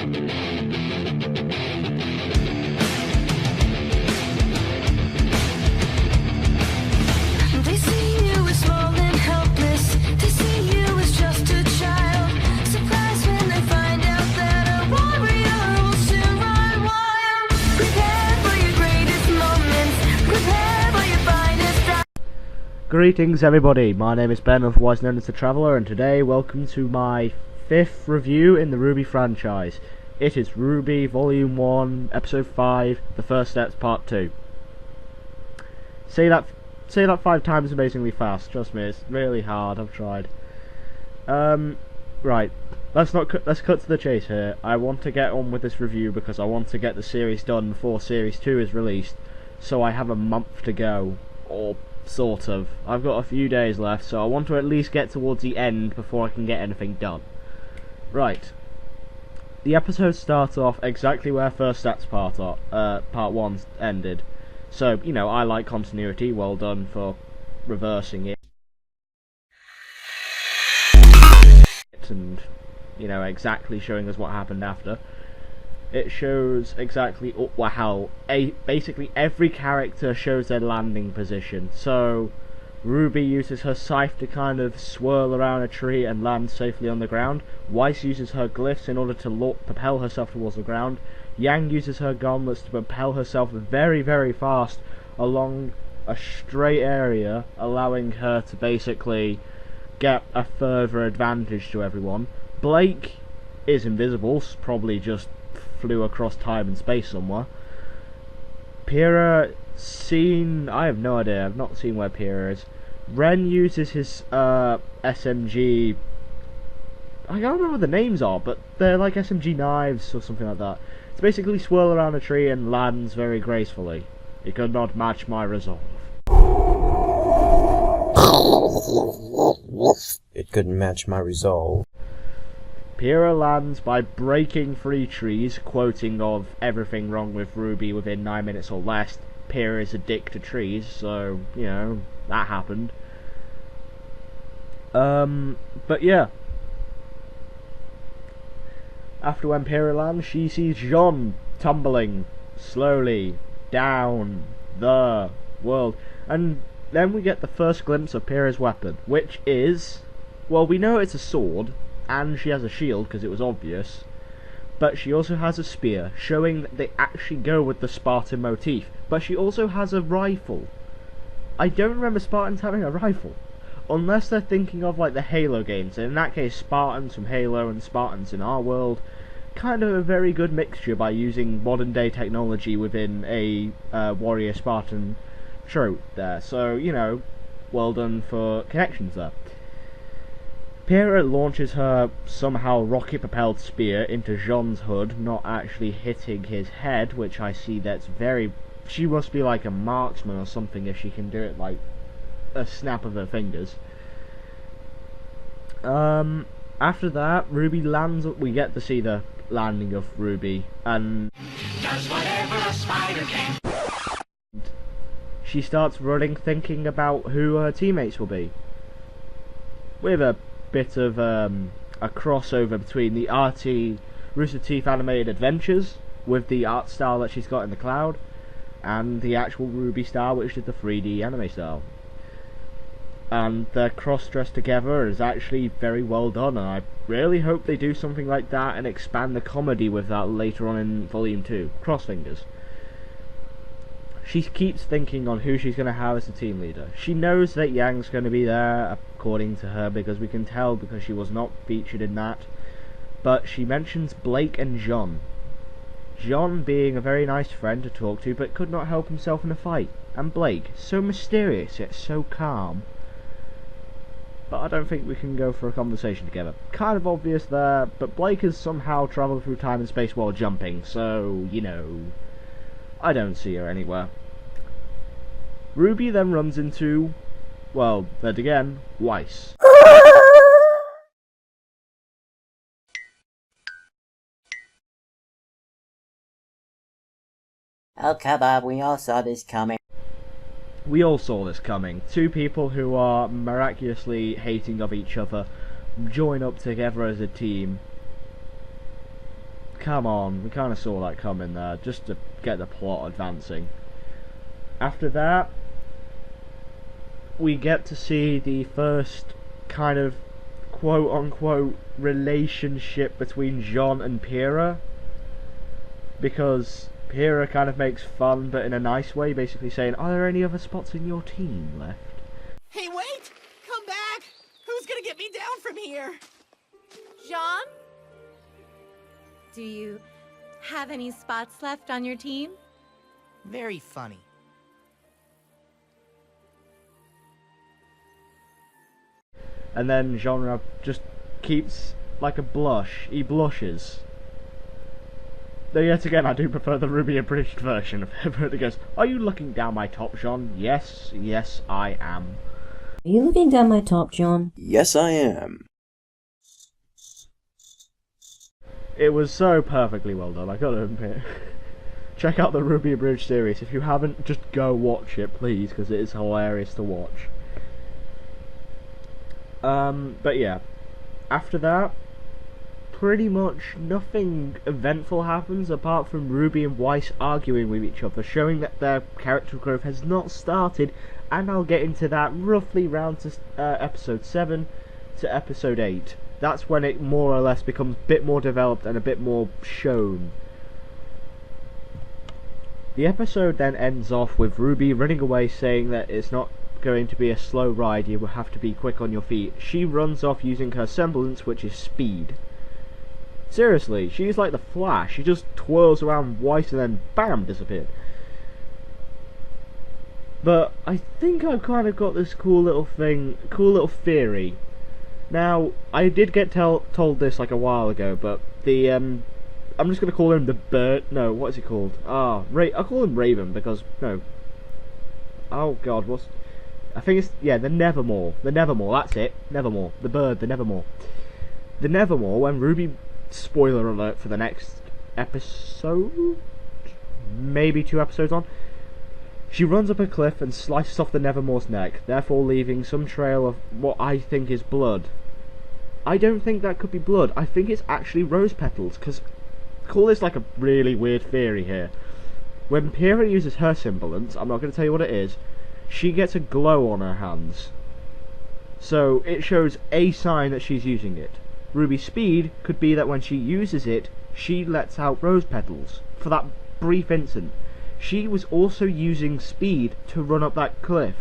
They see you as small and helpless. They see you as just a child. Surprised when they find out that a warrior will soon run wild. Prepare for your greatest moments. Prepare for your finest hour. Greetings everybody, my name is Ben, otherwise known as The Traveller, and today welcome to my 5th review in the RWBY franchise. It is RWBY Volume 1, Episode 5, The First Steps Part 2. Say that 5 times amazingly fast, trust me, it's really hard, I've tried. Right, let's cut to the chase here. I want to get on with this review because I want to get the series done before Series 2 is released, so I have a month to go, or sort of. I've got a few days left, so I want to at least get towards the end before I can get anything done. Right. The episode starts off exactly where First Steps Part 1 ended. So, you know, I like continuity, well done for reversing it. And, you know, exactly showing us what happened after. It shows exactly how basically every character shows their landing position. So RWBY uses her scythe to kind of swirl around a tree and land safely on the ground. Weiss uses her glyphs in order to propel herself towards the ground. Yang uses her gauntlets to propel herself very, very fast along a straight area, allowing her to basically get a further advantage to everyone. Blake is invisible, probably just flew across time and space somewhere. Pyrrha I have no idea, I've not seen where Pyrrha is. Ren uses his SMG, I can't remember what the names are, but they're like SMG knives or something like that. It's basically swirl around a tree and lands very gracefully. It could not match my resolve. It couldn't match my resolve. Pyrrha lands by breaking 3 trees, quoting of everything wrong with RWBY within 9 minutes or less. Pyrrha is a dick to trees, so, you know, that happened. But yeah. After when Pyrrha lands, she sees Jean tumbling slowly down the world. And then we get the first glimpse of Pyrrha's weapon, which is, well, we know it's a sword, and she has a shield because it was obvious, but she also has a spear, showing that they actually go with the Spartan motif. But she also has a rifle. I don't remember Spartans having a rifle, unless they're thinking of like the Halo games, and in that case Spartans from Halo and Spartans in our world. Kind of a very good mixture by using modern day technology within a warrior Spartan trope there, so, you know, well done for connections there. Pyrrha launches her somehow rocket-propelled spear into Jean's hood, not actually hitting his head, which I see that's very... She must be like a marksman or something if she can do it like a snap of her fingers. After that, RWBY lands... We get to see the landing of RWBY, and... Does whatever a spider can. She starts running, thinking about who her teammates will be. With a bit of a crossover between the arty Rooster Teeth animated adventures with the art style that she's got in the cloud, and the actual RWBY style, which is the 3D anime style. And their cross-dress together is actually very well done, and I really hope they do something like that and expand the comedy with that later on in Volume 2. Cross fingers. She keeps thinking on who she's going to have as the team leader. She knows that Yang's going to be there, according to her, because we can tell because she was not featured in that. But she mentions Blake and Jean. Jean being a very nice friend to talk to, but could not help himself in a fight. And Blake, so mysterious yet so calm. But I don't think we can go for a conversation together. Kind of obvious there, but Blake has somehow travelled through time and space while jumping, so, you know, I don't see her anywhere. RWBY then runs into, well, then again, Weiss. Oh, come on, we all saw this coming. We all saw this coming. 2 people who are miraculously hating of each other join up together as a team. come on, we kind of saw that coming there, just to get the plot advancing. After that, we get to see the first kind of quote-unquote relationship between Jean and Pyrrha, because Pyrrha kind of makes fun, but in a nice way, basically saying, are there any other spots in your team left? Hey, wait! Come back! Who's gonna get me down from here? Jean? Do you have any spots left on your team? Very funny. And then Jean just keeps like a blush. He blushes. Though yet again, I do prefer the Ruby abridged version of it, where it goes, are you looking down my top, Jean? Yes, yes, I am. Are you looking down my top, John? Yes, I am. It was so perfectly well done, I gotta admit. Check out the Ruby abridged series. If you haven't, just go watch it, please, because it is hilarious to watch. But yeah, after that, pretty much nothing eventful happens apart from Ruby and Weiss arguing with each other, showing that their character growth has not started, and I'll get into that roughly round to episode 7 to episode 8. That's when it more or less becomes a bit more developed and a bit more shown. The episode then ends off with Ruby running away, saying that it's not going to be a slow ride, you will have to be quick on your feet. She runs off using her semblance, which is speed. Seriously, she's like the Flash. She just twirls around Weiss and then BAM! Disappeared. But I think I've kind of got this cool little theory. Now, I did get told this like a while ago, but the I'm just gonna call him the bird. No, what is he called? I'll call him Raven because no. Oh God, I think it's, yeah, the Nevermore. The Nevermore, that's it. Nevermore. The bird, the Nevermore. The Nevermore, when Ruby, spoiler alert for the next episode, maybe 2 episodes on, she runs up a cliff and slices off the Nevermore's neck, therefore leaving some trail of what I think is blood. I don't think that could be blood. I think it's actually rose petals, because call this like a really weird theory here. When Pyrrha uses her semblance, I'm not going to tell you what it is, she gets a glow on her hands. So it shows a sign that she's using it. Ruby's speed could be that when she uses it, she lets out rose petals. For that brief instant. She was also using speed to run up that cliff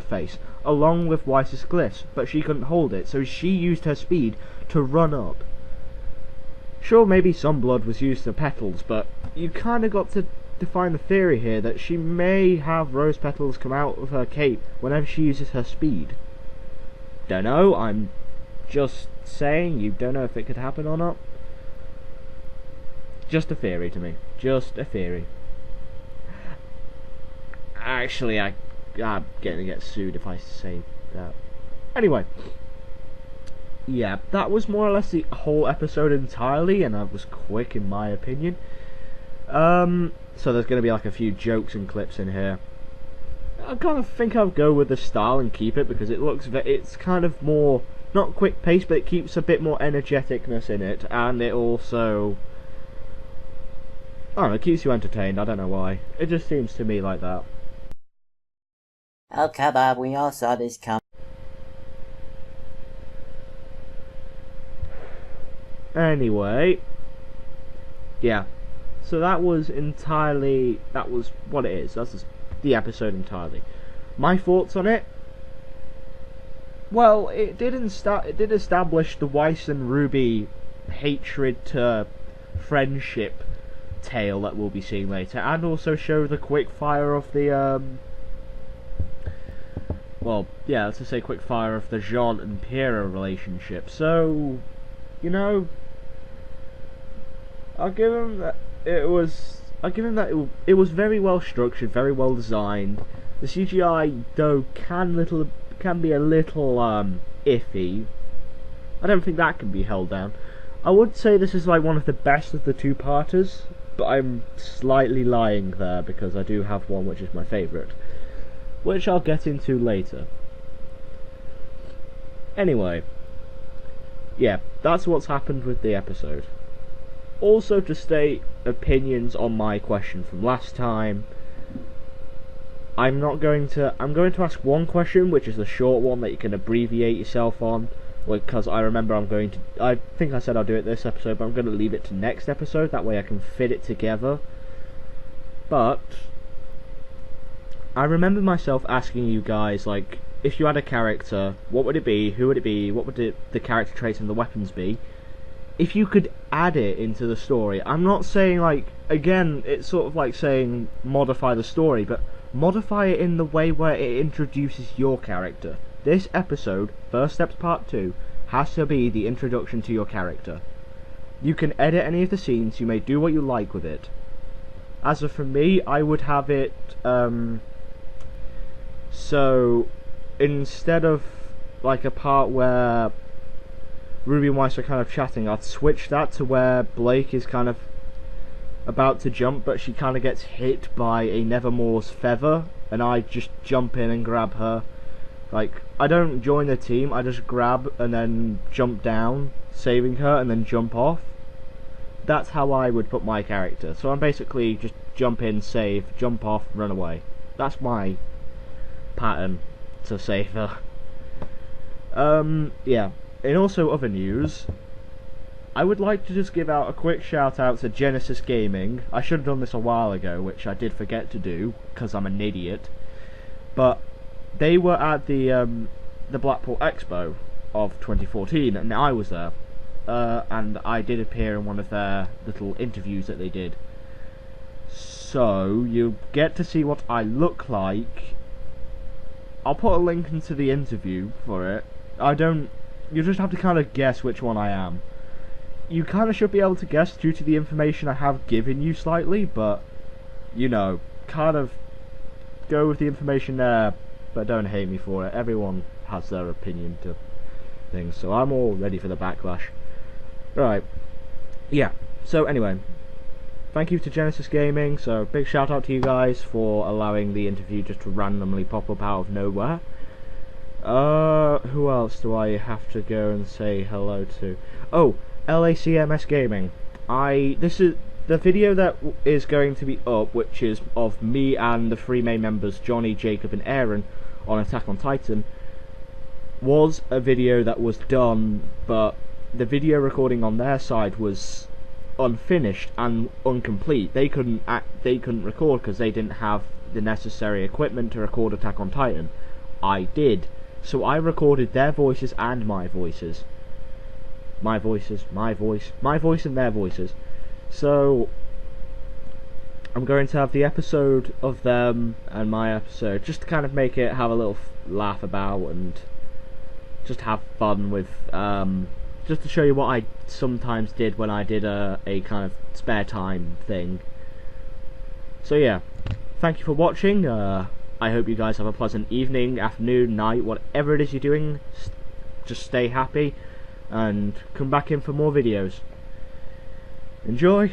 face, along with Weiss's glyphs, but she couldn't hold it, so she used her speed to run up. Sure, maybe some blood was used to petals, but you kinda got to define the theory here that she may have rose petals come out of her cape whenever she uses her speed. Don't know, I'm just saying, you don't know if it could happen or not. Just a theory to me. Just a theory. Actually, I'm going to get sued if I say that. Anyway. Yeah, that was more or less the whole episode entirely, and that was quick in my opinion. So there's going to be like a few jokes and clips in here. I kind of think I'll go with the style and keep it, because it's kind of more, not quick paced, but it keeps a bit more energeticness in it, and it also, I don't know, it keeps you entertained. I don't know why. It just seems to me like that. Oh, Kebab, we all saw this coming. Anyway, yeah, so that was what it is. That's the episode entirely. My thoughts on it? Well, it did establish the Weiss and Ruby hatred to friendship tale that we'll be seeing later, and also show the quick fire of the well, yeah, let's just say quick fire of the Jean and Pyrrha relationship. So, you know, I'll give him that it was very well structured, very well designed. The CGI though can be a little iffy. I don't think that can be held down. I would say this is like one of the best of the 2-parters, but I'm slightly lying there because I do have one which is my favourite, which I'll get into later. Anyway, yeah, that's what's happened with the episode. also to state opinions on my question from last time. I'm going to ask one question, which is the short one that you can abbreviate yourself on, because I remember I think I said I'll do it this episode, but I'm going to leave it to next episode, that way I can fit it together. But I remember myself asking you guys, like, if you had a character, what would it be, who would it be, what would the character traits and the weapons be, if you could add it into the story. I'm not saying, like, again, it's sort of like saying modify the story, but modify it in the way where it introduces your character. This episode, First Steps Part 2, has to be the introduction to your character. You can edit any of the scenes, you may do what you like with it. As for me, I would have it, so instead of like a part where Ruby and Weiss are kind of chatting, I'd switch that to where Blake is kind of about to jump, but she kind of gets hit by a Nevermore's feather, and I just jump in and grab her. Like, I don't join the team, I just grab and then jump down, saving her, and then jump off. That's how I would put my character. So I'm basically just jump in, save, jump off, run away. That's my pattern to save her. Yeah. In also other news, I would like to just give out a quick shout out to Genesis Gaming. I should have done this a while ago, which I did forget to do, because I'm an idiot. But they were at the Blackpool Expo of 2014, and I was there. And I did appear in one of their little interviews that they did. So, you get to see what I look like. I'll put a link into the interview for it. You just have to kind of guess which one I am. You kind of should be able to guess due to the information I have given you slightly, but, you know, kind of go with the information there, but don't hate me for it. Everyone has their opinion to things, so I'm all ready for the backlash. Right, yeah, so anyway, thank you to Genesis Gaming, so big shout out to you guys for allowing the interview just to randomly pop up out of nowhere. Who else do I have to go and say hello to? Oh, LACMS Gaming. This is the video that is going to be up, which is of me and the 3 main members, Johnny, Jacob and Aaron, on Attack on Titan, was a video that was done, but the video recording on their side was unfinished and incomplete. They couldn't record because they didn't have the necessary equipment to record Attack on Titan. I did. So I recorded their voices and my voices. My voice and their voices. So I'm going to have the episode of them and my episode, just to kind of make it have a little laugh about and just have fun with, just to show you what I sometimes did when I did a kind of spare time thing. So yeah, thank you for watching. I hope you guys have a pleasant evening, afternoon, night, whatever it is you're doing. Just stay happy and come back in for more videos. Enjoy.